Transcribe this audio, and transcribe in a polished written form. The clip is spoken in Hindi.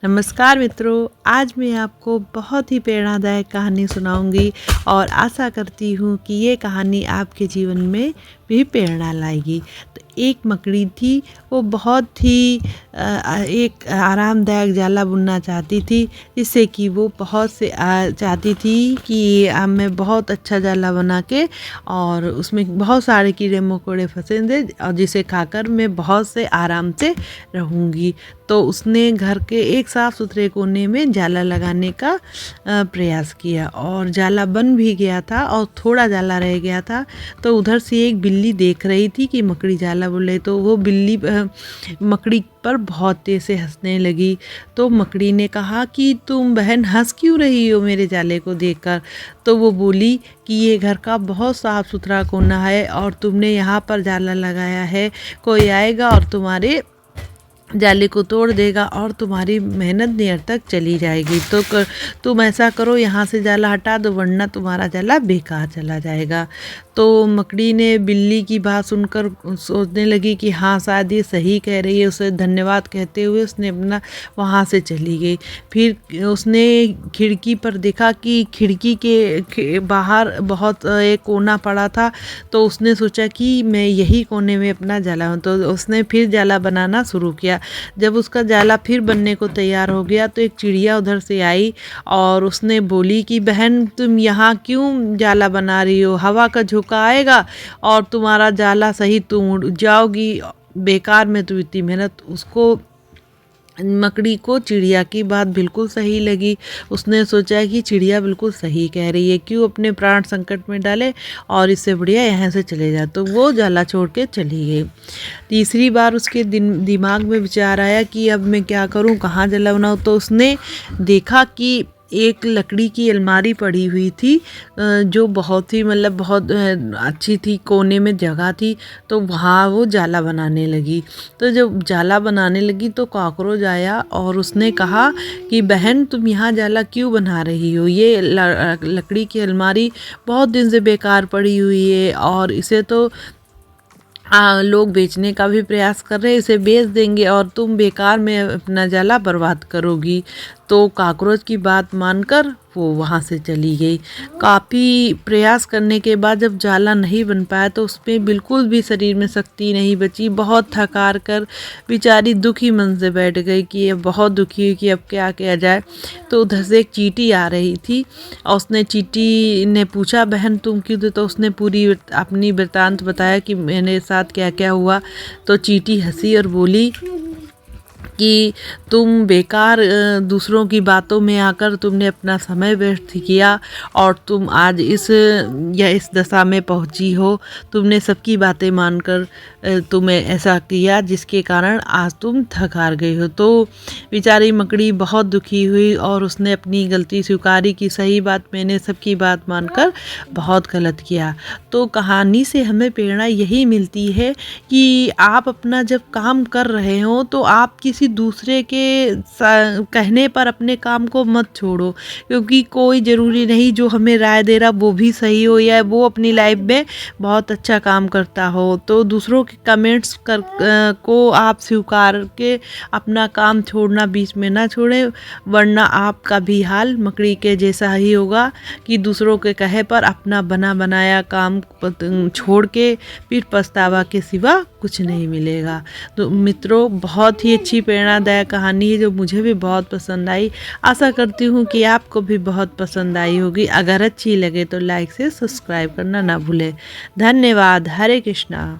नमस्कार मित्रों, आज मैं आपको बहुत ही प्रेरणादायक कहानी सुनाऊंगी और आशा करती हूँ कि ये कहानी आपके जीवन में भी प्रेरणा लाएगी। तो एक मकड़ी थी, वो बहुत ही एक आरामदायक जाला बुनना चाहती थी, जिससे कि वो बहुत से चाहती थी कि मैं बहुत अच्छा जाला बना के और उसमें बहुत सारे कीड़े मकोड़े फंसे थे और जिसे खाकर मैं बहुत से आराम से रहूँगी। तो उसने घर के एक साफ़ सुथरे कोने में जाला लगाने का प्रयास किया और जाला बन भी गया था और थोड़ा जाला रह गया था। तो उधर से एक बिल्ली देख रही थी कि मकड़ी जाला बुन रही, तो वो बिल्ली मकड़ी पर बहुत तेज़ से हंसने लगी। तो मकड़ी ने कहा कि तुम बहन हंस क्यों रही हो मेरे जाले को देखकर। तो वो बोली कि ये घर का बहुत साफ़ सुथरा कोना है और तुमने यहाँ पर जाला लगाया है, कोई आएगा और तुम्हारे जाले को तोड़ देगा और तुम्हारी मेहनत निरर्थक चली जाएगी। तो तुम ऐसा करो, यहाँ से जाला हटा दो, वरना तुम्हारा जाला बेकार चला जाएगा। तो मकड़ी ने बिल्ली की बात सुनकर सोचने लगी कि हाँ, शायद ये सही कह रही है। उसे धन्यवाद कहते हुए उसने अपना वहाँ से चली गई। फिर उसने खिड़की पर देखा कि खिड़की के बाहर बहुत एक कोना पड़ा था। तो उसने सोचा कि मैं यही कोने में अपना जाला, तो उसने फिर जाला बनाना शुरू किया। जब उसका जाला फिर बनने को तैयार हो गया तो एक चिड़िया उधर से आई और उसने बोली कि बहन, तुम यहाँ क्यों जाला बना रही हो? हवा का झोंका आएगा और तुम्हारा जाला सही तुम उड़ जाओगी, बेकार में तुम इतनी मेहनत। उसको मकड़ी को चिड़िया की बात बिल्कुल सही लगी। उसने सोचा कि चिड़िया बिल्कुल सही कह रही है, क्यों अपने प्राण संकट में डाले और इससे बढ़िया यहाँ से चले जा। तो वो जाला छोड़ के चली गई। तीसरी बार उसके दिमाग में विचार आया कि अब मैं क्या करूँ, कहाँ जाला बनाऊँ। तो उसने देखा कि एक लकड़ी की अलमारी पड़ी हुई थी, जो बहुत ही बहुत अच्छी थी, कोने में जगह थी। तो वहाँ वो जाला बनाने लगी। तो जब जाला बनाने लगी तो कॉकरोच आया और उसने कहा कि बहन, तुम यहाँ जाला क्यों बना रही हो? ये लकड़ी की अलमारी बहुत दिन से बेकार पड़ी हुई है और इसे तो लोग बेचने का भी प्रयास कर रहे हैं, इसे बेच देंगे और तुम बेकार में अपना जाला बर्बाद करोगी। तो कॉकरोच की बात मानकर वो वहाँ से चली गई। काफ़ी प्रयास करने के बाद जब जाला नहीं बन पाया तो उसमें बिल्कुल भी शरीर में शक्ति नहीं बची। बहुत थक हार कर बेचारी दुखी मन से बैठ गई कि ये बहुत दुखी हुई कि अब क्या किया जाए। तो उधर से एक चींटी आ रही थी और उसने चींटी ने पूछा, बहन तुम क्यों थे? तो उसने पूरी अपनी वृत्तांत बताया कि मेरे साथ क्या क्या हुआ। तो चींटी हंसी और बोली कि तुम बेकार दूसरों की बातों में आकर तुमने अपना समय व्यर्थ किया और तुम आज इस दशा में पहुंची हो। तुमने सबकी बातें मानकर तुम्हें ऐसा किया, जिसके कारण आज तुम थक हार गई हो। तो बेचारी मकड़ी बहुत दुखी हुई और उसने अपनी गलती स्वीकारी कि सही बात, मैंने सबकी बात मानकर बहुत गलत किया। तो कहानी से हमें प्रेरणा यही मिलती है कि आप अपना जब काम कर रहे हो तो आप किसी दूसरे के कहने पर अपने काम को मत छोड़ो, क्योंकि कोई ज़रूरी नहीं जो हमें राय दे रहा वो भी सही हो या वो अपनी लाइफ में बहुत अच्छा काम करता हो। तो दूसरों के कमेंट्स को आप स्वीकार के अपना काम छोड़ना बीच में ना छोड़ें, वरना आपका भी हाल मकड़ी के जैसा ही होगा कि दूसरों के कहे पर अपना बना बनाया काम छोड़ के फिर पछतावा के सिवा कुछ नहीं मिलेगा। तो मित्रों, बहुत ही अच्छी प्रेरणादायक कहानी है जो मुझे भी बहुत पसंद आई। आशा करती हूँ कि आपको भी बहुत पसंद आई होगी। अगर अच्छी लगे तो लाइक से सब्सक्राइब करना ना भूलें। धन्यवाद। हरे कृष्णा।